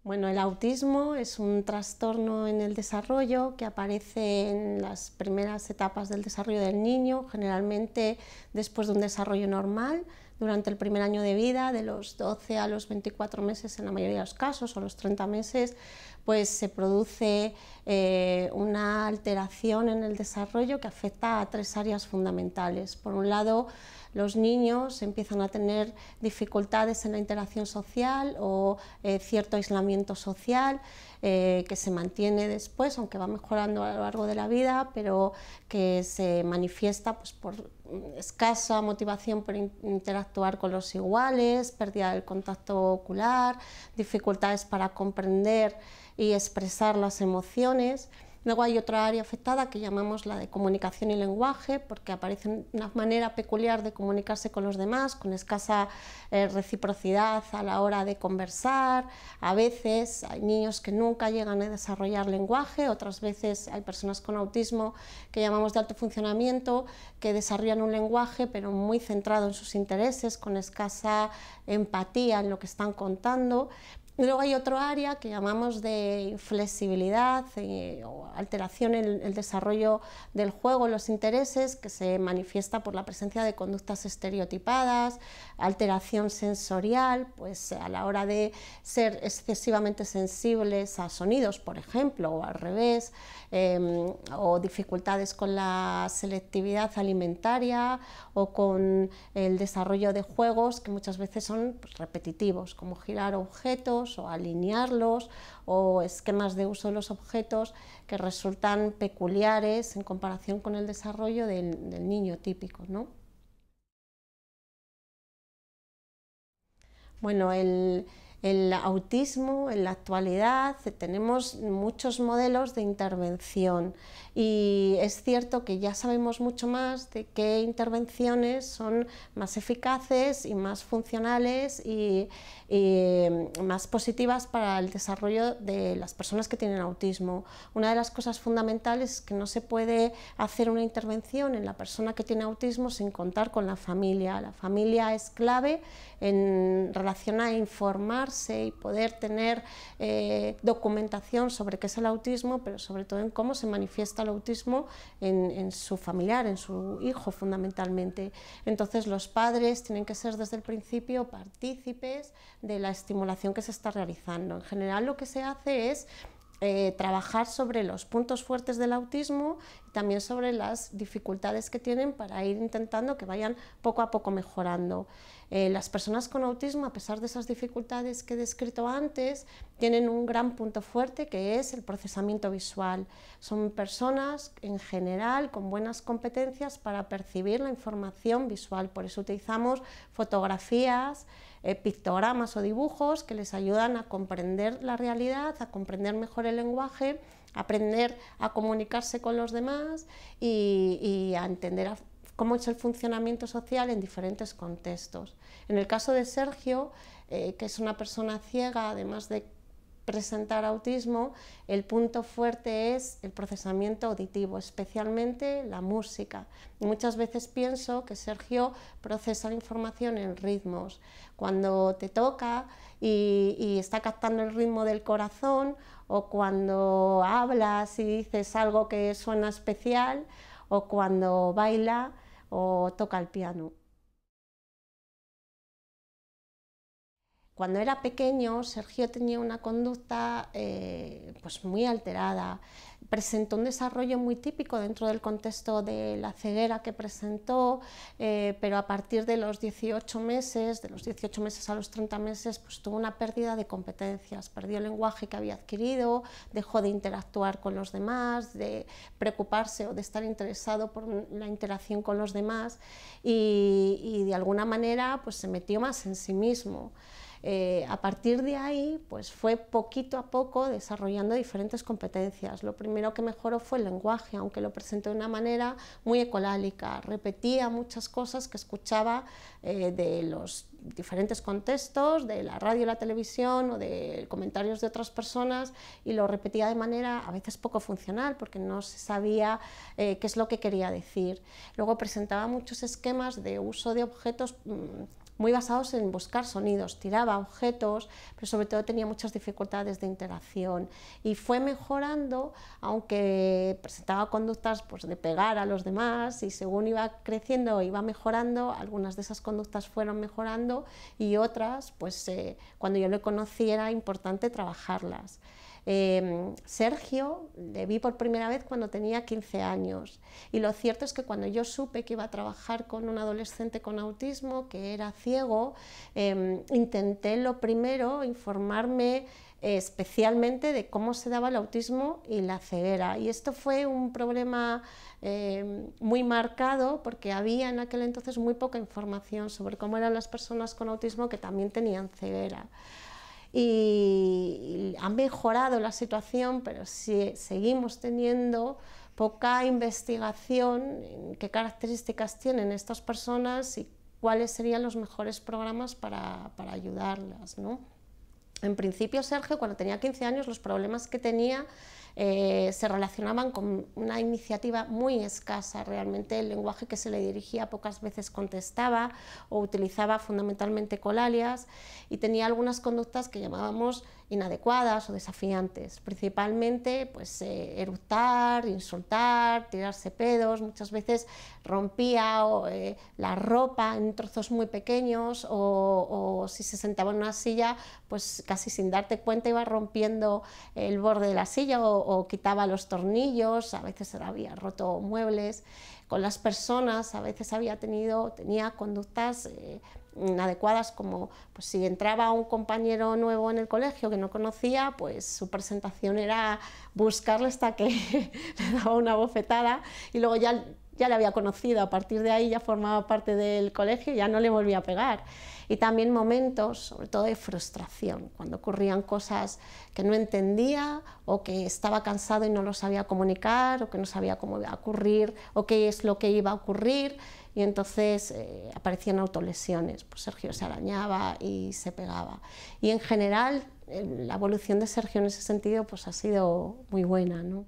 Bueno, el autismo es un trastorno en el desarrollo que aparece en las primeras etapas del desarrollo del niño, generalmente después de un desarrollo normal, durante el primer año de vida, de los 12 a los 24 meses en la mayoría de los casos, o los 30 meses, pues se produce una alteración en el desarrollo que afecta a tres áreas fundamentales. Por un lado, los niños empiezan a tener dificultades en la interacción social o cierto aislamiento social que se mantiene después, aunque va mejorando a lo largo de la vida, pero que se manifiesta pues, por escasa motivación por interactuar con los iguales, pérdida del contacto ocular, dificultades para comprender y expresar las emociones. Luego hay otra área afectada que llamamos la de comunicación y lenguaje, porque aparece una manera peculiar de comunicarse con los demás, con escasa reciprocidad a la hora de conversar. A veces hay niños que nunca llegan a desarrollar lenguaje, otras veces hay personas con autismo que llamamos de alto funcionamiento, que desarrollan un lenguaje pero muy centrado en sus intereses, con escasa empatía en lo que están contando. Y luego hay otro área que llamamos de inflexibilidad o alteración en el desarrollo del juego, los intereses, que se manifiesta por la presencia de conductas estereotipadas, alteración sensorial, pues a la hora de ser excesivamente sensibles a sonidos, por ejemplo, o al revés, o dificultades con la selectividad alimentaria o con el desarrollo de juegos que muchas veces son pues, repetitivos, como girar objetos o alinearlos o esquemas de uso de los objetos que resultan peculiares en comparación con el desarrollo del niño típico, ¿no? Bueno, el autismo en la actualidad tenemos muchos modelos de intervención y es cierto que ya sabemos mucho más de qué intervenciones son más eficaces y más funcionales y más positivas para el desarrollo de las personas que tienen autismo. Una de las cosas fundamentales es que no se puede hacer una intervención en la persona que tiene autismo sin contar con la familia. La familia es clave en relación a informarse y poder tener documentación sobre qué es el autismo, pero sobre todo en cómo se manifiesta el autismo en su familiar, en su hijo fundamentalmente. Entonces los padres tienen que ser desde el principio partícipes de la estimulación que se está realizando. En general lo que se hace es trabajar sobre los puntos fuertes del autismo y también sobre las dificultades que tienen para ir intentando que vayan poco a poco mejorando. Las personas con autismo, a pesar de esas dificultades que he descrito antes, tienen un gran punto fuerte que es el procesamiento visual. Son personas en general con buenas competencias para percibir la información visual, por eso utilizamos fotografías, pictogramas o dibujos que les ayudan a comprender la realidad, a comprender mejor el lenguaje, a aprender a comunicarse con los demás y a entender cómo es el funcionamiento social en diferentes contextos. En el caso de Sergio, que es una persona ciega, además de presentar autismo, el punto fuerte es el procesamiento auditivo, especialmente la música. Y muchas veces pienso que Sergio procesa la información en ritmos. Cuando te toca y está captando el ritmo del corazón, o cuando hablas y dices algo que suena especial, o cuando baila o toca el piano. Cuando era pequeño, Sergio tenía una conducta pues muy alterada. Presentó un desarrollo muy típico dentro del contexto de la ceguera que presentó, pero a partir de los 18 meses, de los 18 meses a los 30 meses, pues tuvo una pérdida de competencias, perdió el lenguaje que había adquirido, dejó de interactuar con los demás, de preocuparse o de estar interesado por la interacción con los demás y de alguna manera pues se metió más en sí mismo. A partir de ahí pues fue poquito a poco desarrollando diferentes competencias. Lo primero que mejoró fue el lenguaje, aunque lo presentó de una manera muy ecolálica, repetía muchas cosas que escuchaba de los diferentes contextos, de la radio y la televisión o de comentarios de otras personas, y lo repetía de manera a veces poco funcional porque no se sabía qué es lo que quería decir. Luego presentaba muchos esquemas de uso de objetos muy basados en buscar sonidos, tiraba objetos, pero sobre todo tenía muchas dificultades de interacción y fue mejorando, aunque presentaba conductas pues, de pegar a los demás, y según iba creciendo iba mejorando, algunas de esas conductas fueron mejorando y otras, pues cuando yo le conocí era importante trabajarlas. Sergio le vi por primera vez cuando tenía 15 años y lo cierto es que cuando yo supe que iba a trabajar con un adolescente con autismo que era ciego, intenté lo primero informarme especialmente de cómo se daba el autismo y la ceguera, y esto fue un problema muy marcado porque había en aquel entonces muy poca información sobre cómo eran las personas con autismo que también tenían ceguera. Y ha mejorado la situación, pero sí, seguimos teniendo poca investigación en qué características tienen estas personas y cuáles serían los mejores programas para ayudarlas, ¿no? En principio, Sergio, cuando tenía 15 años, los problemas que tenía se relacionaban con una iniciativa muy escasa. Realmente el lenguaje que se le dirigía pocas veces contestaba o utilizaba fundamentalmente colalias y tenía algunas conductas que llamábamos inadecuadas o desafiantes, principalmente pues, eructar, insultar, tirarse pedos, muchas veces rompía la ropa en trozos muy pequeños o si se sentaba en una silla, pues casi sin darte cuenta iba rompiendo el borde de la silla o quitaba los tornillos, a veces había roto muebles. Con las personas a veces tenía conductas inadecuadas, como pues, si entraba un compañero nuevo en el colegio que no conocía, pues su presentación era buscarle hasta que le daba una bofetada y luego ya le había conocido, a partir de ahí ya formaba parte del colegio y ya no le volvía a pegar. Y también momentos, sobre todo de frustración, cuando ocurrían cosas que no entendía o que estaba cansado y no lo sabía comunicar o que no sabía cómo iba a ocurrir o qué es lo que iba a ocurrir, y entonces aparecían autolesiones, pues Sergio se arañaba y se pegaba. Y en general la evolución de Sergio en ese sentido pues ha sido muy buena, ¿no?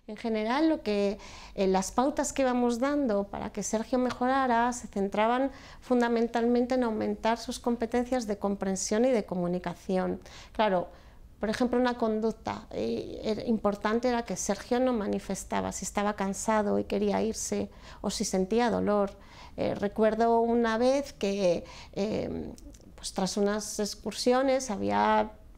En general, las pautas que íbamos dando para que Sergio mejorara se centraban fundamentalmente en aumentar sus competencias de comprensión y de comunicación. Claro, por ejemplo, una conducta importante era que Sergio no manifestaba si estaba cansado y quería irse o si sentía dolor. Recuerdo una vez que pues tras unas excursiones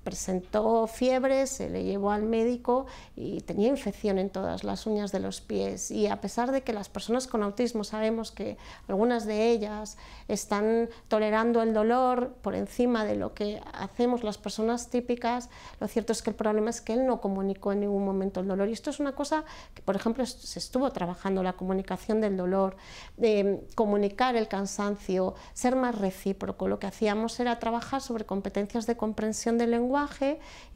presentó fiebre, se le llevó al médico y tenía infección en todas las uñas de los pies, y a pesar de que las personas con autismo sabemos que algunas de ellas están tolerando el dolor por encima de lo que hacemos las personas típicas, lo cierto es que el problema es que él no comunicó en ningún momento el dolor, y esto es una cosa que, por ejemplo, se estuvo trabajando, la comunicación del dolor, comunicar el cansancio, ser más recíproco. Lo que hacíamos era trabajar sobre competencias de comprensión del lenguaje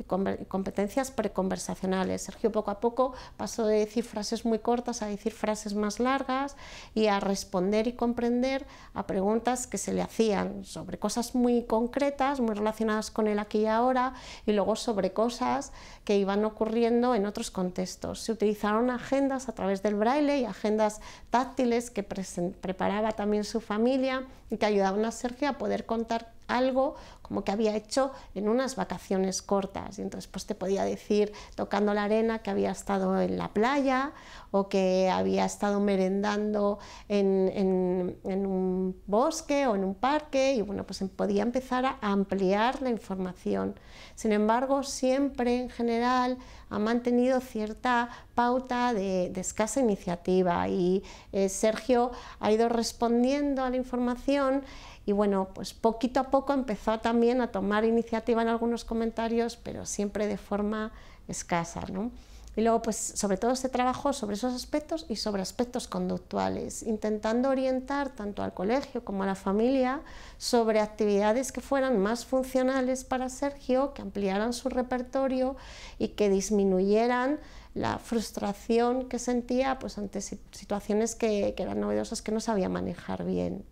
y competencias preconversacionales. Sergio poco a poco pasó de decir frases muy cortas a decir frases más largas y a responder y comprender a preguntas que se le hacían sobre cosas muy concretas, muy relacionadas con el aquí y ahora, y luego sobre cosas que iban ocurriendo en otros contextos. Se utilizaron agendas a través del braille y agendas táctiles que preparaba también su familia y que ayudaban a Sergio a poder contar algo como que había hecho en unas vacaciones cortas, y entonces pues te podía decir tocando la arena que había estado en la playa o que había estado merendando en un bosque o en un parque, y bueno, pues podía empezar a ampliar la información. Sin embargo, siempre en general ha mantenido cierta pauta de escasa iniciativa, y Sergio ha ido respondiendo a la información. Y bueno, pues poquito a poco empezó también a tomar iniciativa en algunos comentarios, pero siempre de forma escasa, ¿no? Y luego, pues sobre todo se trabajó sobre esos aspectos y sobre aspectos conductuales, intentando orientar tanto al colegio como a la familia sobre actividades que fueran más funcionales para Sergio, que ampliaran su repertorio y que disminuyeran la frustración que sentía pues, ante situaciones que eran novedosas, que no sabía manejar bien.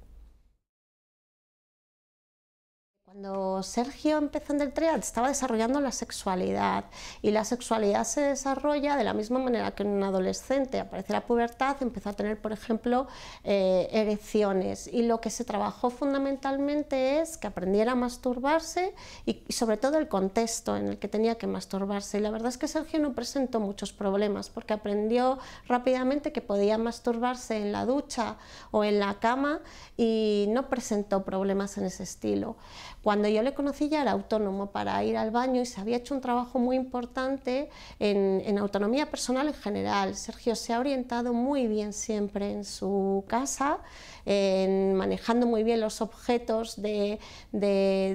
Cuando Sergio empezó en Deletrea estaba desarrollando la sexualidad, y la sexualidad se desarrolla de la misma manera que en un adolescente. Aparece la pubertad, empezó a tener, por ejemplo, erecciones, y lo que se trabajó fundamentalmente es que aprendiera a masturbarse y sobre todo el contexto en el que tenía que masturbarse. Y la verdad es que Sergio no presentó muchos problemas porque aprendió rápidamente que podía masturbarse en la ducha o en la cama y no presentó problemas en ese estilo. Cuando yo le conocí ya era autónomo para ir al baño y se había hecho un trabajo muy importante en autonomía personal en general. Sergio se ha orientado muy bien siempre en su casa, manejando muy bien los objetos de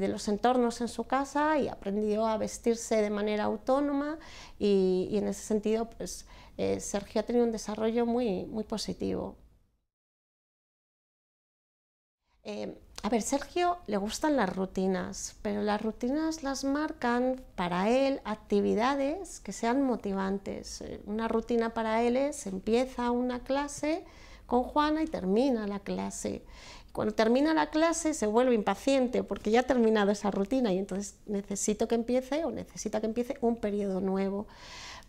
los entornos en su casa, y aprendió a vestirse de manera autónoma, y en ese sentido pues, Sergio ha tenido un desarrollo muy positivo. A ver, Sergio le gustan las rutinas, pero las rutinas las marcan para él actividades que sean motivantes. Una rutina para él es: empieza una clase con Juana y termina la clase. Cuando termina la clase se vuelve impaciente porque ya ha terminado esa rutina y entonces necesita que empiece un periodo nuevo.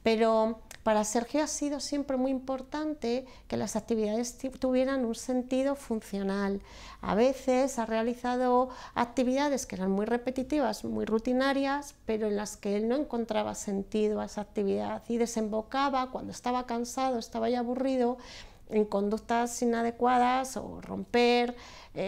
Pero para Sergio ha sido siempre muy importante que las actividades tuvieran un sentido funcional. A veces ha realizado actividades que eran muy repetitivas, muy rutinarias, pero en las que él no encontraba sentido a esa actividad y desembocaba, cuando estaba cansado, estaba ya aburrido, en conductas inadecuadas, o romper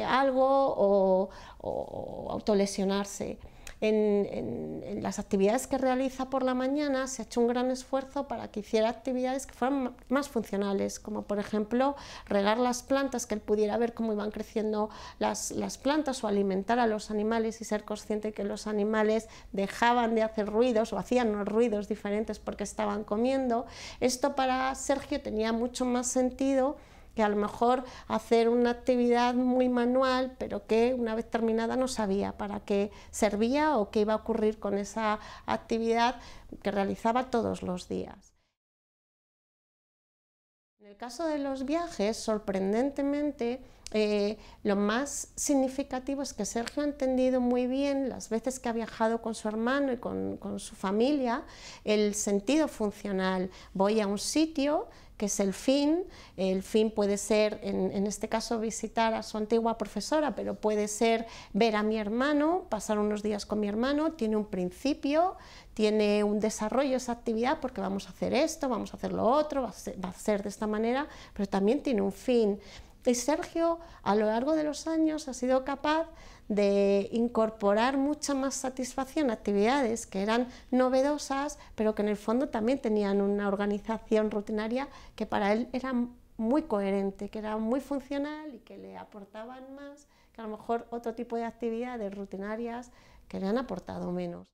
algo, o autolesionarse. En las actividades que realiza por la mañana se ha hecho un gran esfuerzo para que hiciera actividades que fueran más funcionales, como por ejemplo regar las plantas, que él pudiera ver cómo iban creciendo las plantas, o alimentar a los animales y ser consciente que los animales dejaban de hacer ruidos o hacían unos ruidos diferentes porque estaban comiendo. Esto para Sergio tenía mucho más sentido que a lo mejor hacer una actividad muy manual, pero que una vez terminada no sabía para qué servía o qué iba a ocurrir con esa actividad que realizaba todos los días. En el caso de los viajes, sorprendentemente, lo más significativo es que Sergio ha entendido muy bien, las veces que ha viajado con su hermano y con su familia, el sentido funcional. Voy a un sitio, que es el fin puede ser, en este caso, visitar a su antigua profesora, pero puede ser ver a mi hermano, pasar unos días con mi hermano. Tiene un principio, tiene un desarrollo esa actividad, porque vamos a hacer esto, vamos a hacer lo otro, va a ser de esta manera, pero también tiene un fin. Y Sergio, a lo largo de los años, ha sido capaz de incorporar mucha más satisfacción a actividades que eran novedosas, pero que en el fondo también tenían una organización rutinaria que para él era muy coherente, que era muy funcional y que le aportaban más que a lo mejor otro tipo de actividades rutinarias que le han aportado menos.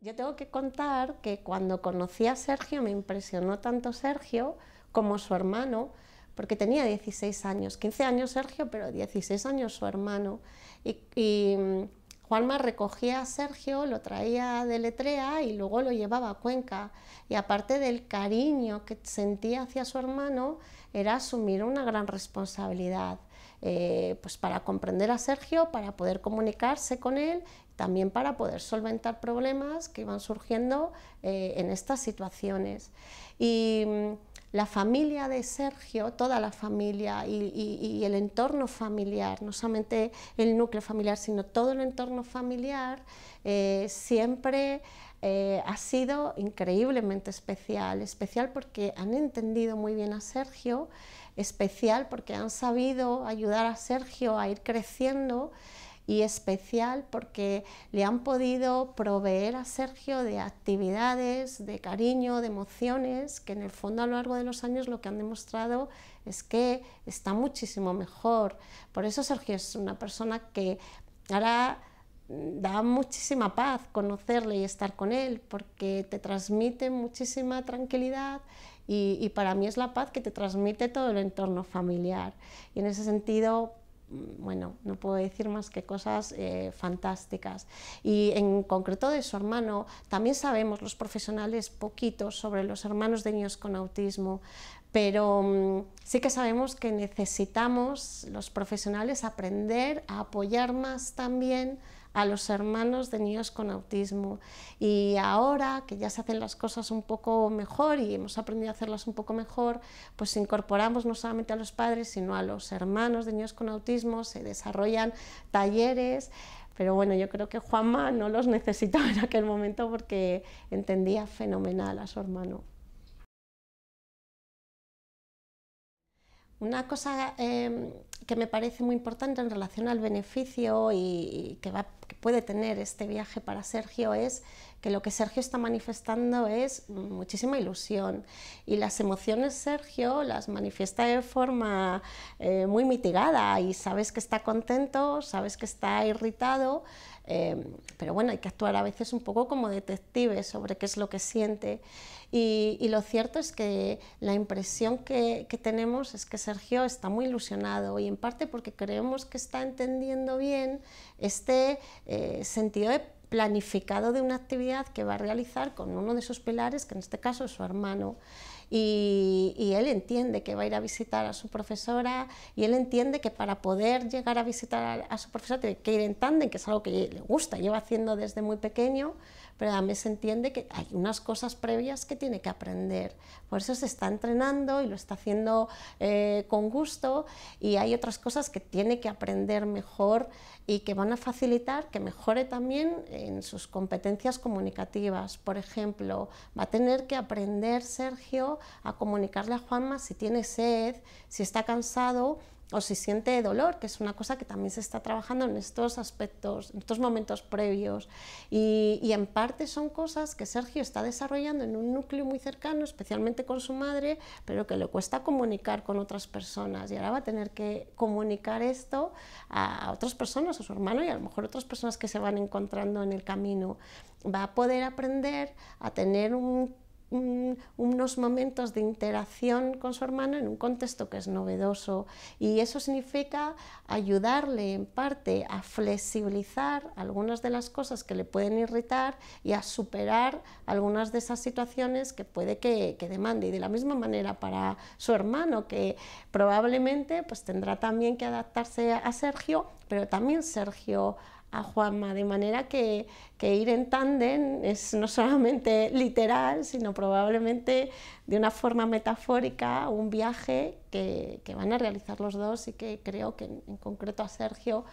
Yo tengo que contar que cuando conocí a Sergio me impresionó tanto Sergio como su hermano, porque tenía 16 años, 15 años Sergio, pero 16 años su hermano. Y Juanma recogía a Sergio, lo traía de Deletrea y luego lo llevaba a Cuenca. Y aparte del cariño que sentía hacia su hermano, era asumir una gran responsabilidad, pues para comprender a Sergio, para poder comunicarse con él, también para poder solventar problemas que iban surgiendo en estas situaciones. Y la familia de Sergio, toda la familia y el entorno familiar, no solamente el núcleo familiar, sino todo el entorno familiar, siempre ha sido increíblemente especial. Especial porque han entendido muy bien a Sergio, especial porque han sabido ayudar a Sergio a ir creciendo, y especial porque le han podido proveer a Sergio de actividades, de cariño, de emociones, que en el fondo a lo largo de los años lo que han demostrado es que está muchísimo mejor. Por eso Sergio es una persona que ahora da muchísima paz conocerle y estar con él, porque te transmite muchísima tranquilidad, y para mí es la paz que te transmite todo el entorno familiar. Y en ese sentido, bueno, no puedo decir más que cosas fantásticas. Y en concreto de su hermano, también sabemos los profesionales poquito sobre los hermanos de niños con autismo, pero sí que sabemos que necesitamos los profesionales aprender a apoyar más también a los hermanos de niños con autismo, y ahora que ya se hacen las cosas un poco mejor y hemos aprendido a hacerlas un poco mejor, pues incorporamos no solamente a los padres sino a los hermanos de niños con autismo, se desarrollan talleres. Pero bueno, yo creo que Juanma no los necesitaba en aquel momento porque entendía fenomenal a su hermano. Una cosa que me parece muy importante en relación al beneficio y que puede tener este viaje para Sergio es que lo que Sergio está manifestando es muchísima ilusión, y las emociones Sergio las manifiesta de forma muy mitigada, y sabes que está contento, sabes que está irritado, pero bueno, hay que actuar a veces un poco como detective sobre qué es lo que siente. Y lo cierto es que la impresión que tenemos es que Sergio está muy ilusionado, y en parte porque creemos que está entendiendo bien este sentido de planificado de una actividad que va a realizar con uno de sus pilares, que en este caso es su hermano. Y él entiende que va a ir a visitar a su profesora, y él entiende que para poder llegar a visitar a su profesora tiene que ir en tándem, que es algo que le gusta, lleva haciendo desde muy pequeño, pero también se entiende que hay unas cosas previas que tiene que aprender. Por eso se está entrenando y lo está haciendo con gusto, y hay otras cosas que tiene que aprender mejor y que van a facilitar que mejore también en sus competencias comunicativas. Por ejemplo, va a tener que aprender Sergio a comunicarle a Juanma si tiene sed, si está cansado o si siente dolor, que es una cosa que también se está trabajando en estos aspectos, en estos momentos previos, y en parte son cosas que Sergio está desarrollando en un núcleo muy cercano, especialmente con su madre, pero que le cuesta comunicar con otras personas, y ahora va a tener que comunicar esto a otras personas, a su hermano y a lo mejor otras personas que se van encontrando en el camino. Va a poder aprender a tener unos momentos de interacción con su hermano en un contexto que es novedoso, y eso significa ayudarle en parte a flexibilizar algunas de las cosas que le pueden irritar y a superar algunas de esas situaciones que puede que demande. Y de la misma manera para su hermano, que probablemente pues tendrá también que adaptarse a Sergio, pero también Sergio a Juanma, de manera que ir en tándem es no solamente literal, sino probablemente de una forma metafórica, un viaje que van a realizar los dos, y que creo que en concreto a Sergio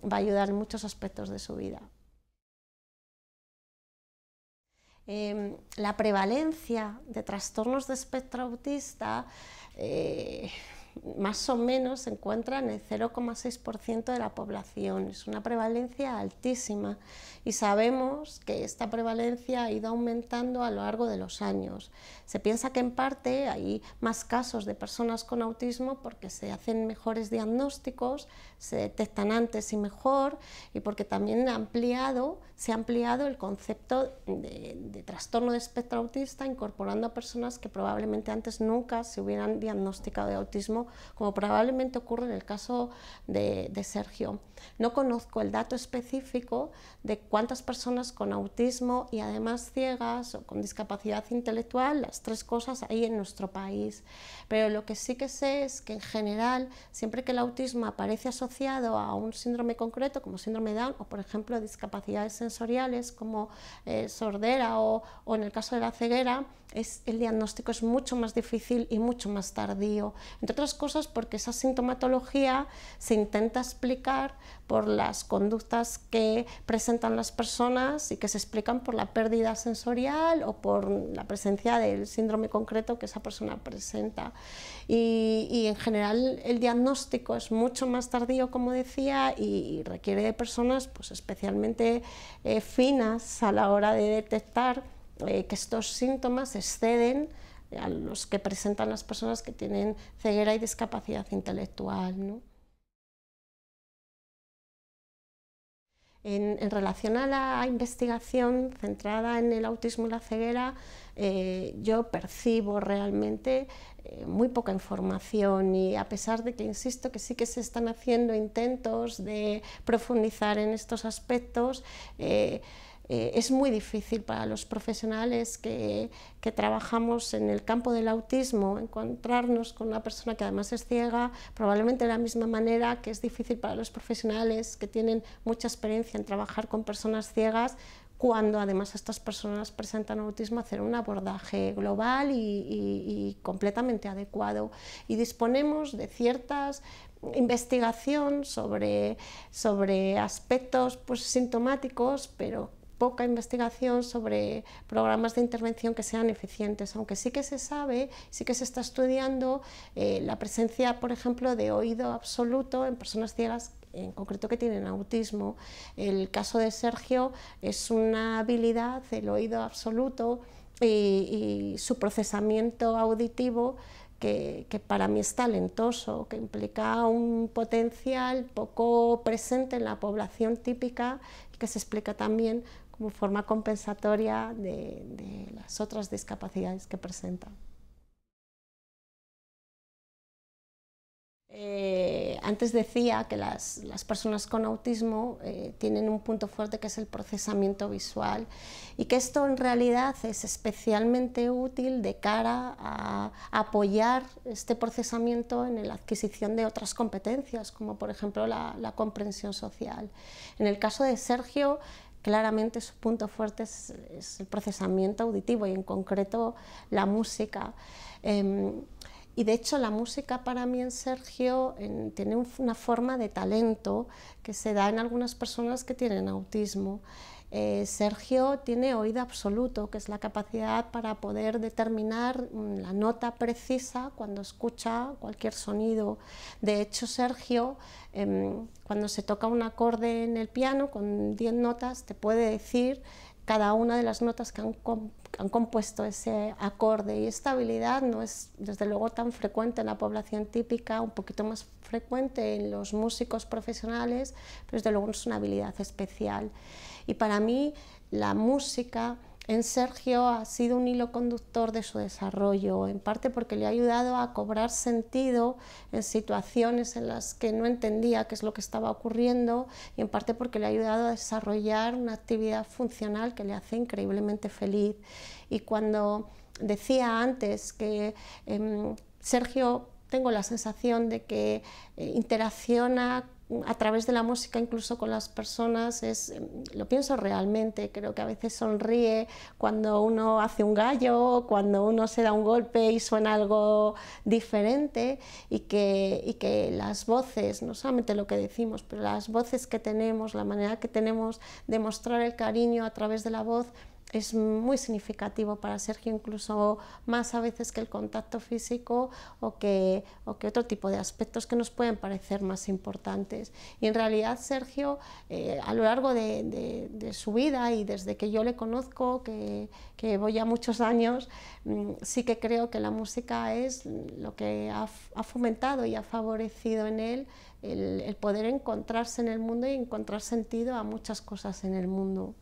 va a ayudar en muchos aspectos de su vida. La prevalencia de trastornos de espectro autista más o menos se encuentra en el 0,6% de la población. Es una prevalencia altísima, y sabemos que esta prevalencia ha ido aumentando a lo largo de los años. Se piensa que en parte hay más casos de personas con autismo porque se hacen mejores diagnósticos, se detectan antes y mejor, y porque también se ha ampliado el concepto de trastorno de espectro autista, incorporando a personas que probablemente antes nunca se hubieran diagnosticado de autismo, como probablemente ocurre en el caso de Sergio. No conozco el dato específico de cuántas personas con autismo y además ciegas o con discapacidad intelectual, las tres cosas, hay en nuestro país, pero lo que sí que sé es que en general, siempre que el autismo aparece asociado a un síndrome concreto como síndrome Down, o por ejemplo discapacidades sensoriales como sordera o en el caso de la ceguera, el diagnóstico es mucho más difícil y mucho más tardío, entre otras cosas porque esa sintomatología se intenta explicar por las conductas que presentan las personas y que se explican por la pérdida sensorial o por la presencia del síndrome concreto que esa persona presenta, y en general el diagnóstico es mucho más tardío, como decía, y requiere de personas pues especialmente finas a la hora de detectar que estos síntomas exceden a los que presentan las personas que tienen ceguera y discapacidad intelectual, ¿no? En relación a la investigación centrada en el autismo y la ceguera, yo percibo realmente muy poca información, y a pesar de que insisto que sí que se están haciendo intentos de profundizar en estos aspectos, es muy difícil para los profesionales que trabajamos en el campo del autismo encontrarnos con una persona que además es ciega, probablemente de la misma manera que es difícil para los profesionales que tienen mucha experiencia en trabajar con personas ciegas, cuando además estas personas presentan autismo, hacer un abordaje global y completamente adecuado. Y disponemos de ciertas investigación sobre aspectos pues, sintomáticos, pero poca investigación sobre programas de intervención que sean eficientes, aunque sí que se sabe, sí que se está estudiando la presencia, por ejemplo, de oído absoluto en personas ciegas, en concreto que tienen autismo. El caso de Sergio es una habilidad, el oído absoluto y su procesamiento auditivo que para mí es talentoso, que implica un potencial poco presente en la población típica y que se explica también como forma compensatoria de las otras discapacidades que presentan. Antes decía que las personas con autismo tienen un punto fuerte que es el procesamiento visual y que esto en realidad es especialmente útil de cara a apoyar este procesamiento en la adquisición de otras competencias, como por ejemplo la comprensión social. En el caso de Sergio, claramente su punto fuerte es el procesamiento auditivo y en concreto la música. Y de hecho la música para mí en Sergio tiene una forma de talento que se da en algunas personas que tienen autismo. Sergio tiene oído absoluto, que es la capacidad para poder determinar la nota precisa cuando escucha cualquier sonido. De hecho, Sergio, cuando se toca un acorde en el piano con 10 notas, te puede decir cada una de las notas que han compuesto ese acorde, y esta habilidad no es desde luego tan frecuente en la población típica, un poquito más frecuente en los músicos profesionales, pero desde luego es una habilidad especial. Y para mí la música en Sergio ha sido un hilo conductor de su desarrollo, en parte porque le ha ayudado a cobrar sentido en situaciones en las que no entendía qué es lo que estaba ocurriendo, y en parte porque le ha ayudado a desarrollar una actividad funcional que le hace increíblemente feliz. Y cuando decía antes que Sergio, tengo la sensación de que interacciona a través de la música incluso con las personas, lo pienso realmente. Creo que a veces sonríe cuando uno hace un gallo, cuando uno se da un golpe y suena algo diferente, y que las voces, no solamente lo que decimos, pero las voces que tenemos, la manera que tenemos de mostrar el cariño a través de la voz, es muy significativo para Sergio, incluso más a veces que el contacto físico o que otro tipo de aspectos que nos pueden parecer más importantes. Y en realidad Sergio, a lo largo de su vida y desde que yo le conozco, que voy ya muchos años, sí que creo que la música es lo que ha fomentado y ha favorecido en él el poder encontrarse en el mundo y encontrar sentido a muchas cosas en el mundo.